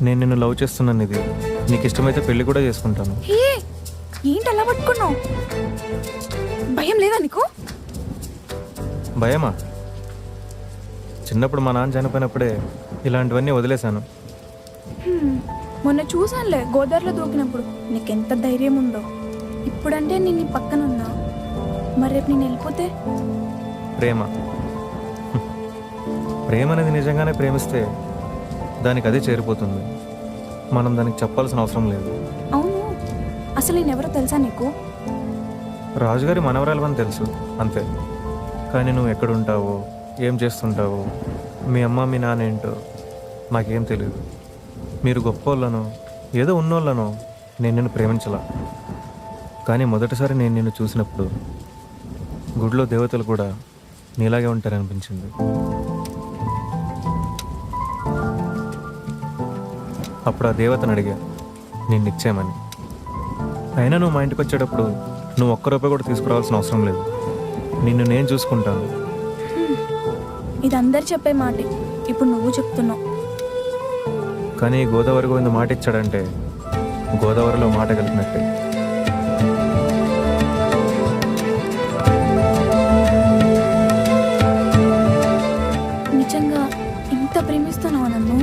నేను నిన్ను లవ్ చేస్తున్నాను ఇది. నీకు ఇష్టమైతే పెళ్లి కూడా చేసుకుంటాను. ఏ ఏంటి అలా పట్టుకున్నావు? భయం లేదా నీకు? భయమా? చిన్నప్పుడు మా నాన్న చనిపోయినప్పుడే ఇలాంటివన్నీ వదిలేశాను. మొన్న చూసానులే గోదావరిలో దూకినప్పుడు. నీకెంత ధైర్యం ఉందో. ఇప్పుడంటే నేను నీ పక్కన ఉన్నా, మరి రేపు నేను వెళ్ళిపోతే? ప్రేమ ప్రేమ అనేది నిజంగానే ప్రేమిస్తే దానికి అదే చేరిపోతుంది. మనం దానికి చెప్పాల్సిన అవసరం లేదు. అవును, అసలు నేనెవరో తెలుసా నీకు? రాజుగారి మనవరాలు అని తెలుసు అంతే. కానీ నువ్వు ఎక్కడుంటావో, ఏం చేస్తుంటావో, మీ అమ్మ మీ నాన్న ఏంటో నాకేం తెలియదు. మీరు గొప్పోళ్ళను ఏదో ఉన్నోళ్ళను నేను నిన్ను ప్రేమించలా. కానీ మొదటిసారి నేను నిన్ను చూసినప్పుడు గుడిలో దేవతలు కూడా నీలాగే ఉంటారనిపించింది. అప్పుడు ఆ దేవతను అడిగా నిన్ను ఇచ్చేయమని. అయినా నువ్వు మా ఇంటికి వచ్చేటప్పుడు నువ్వు ఒక్క రూపాయి కూడా తీసుకురావాల్సిన అవసరం లేదు. నిన్ను నేను చూసుకుంటాను. ఇది అందరు చెప్పే మాట, ఇప్పుడు నువ్వు చెప్తున్నావు. కానీ గోదావరి గోవింద మాట ఇచ్చాడంటే గోదావరిలో మాట కలిపినట్టే. నిజంగా ఇంత ప్రేమిస్తున్నావా నన్ను?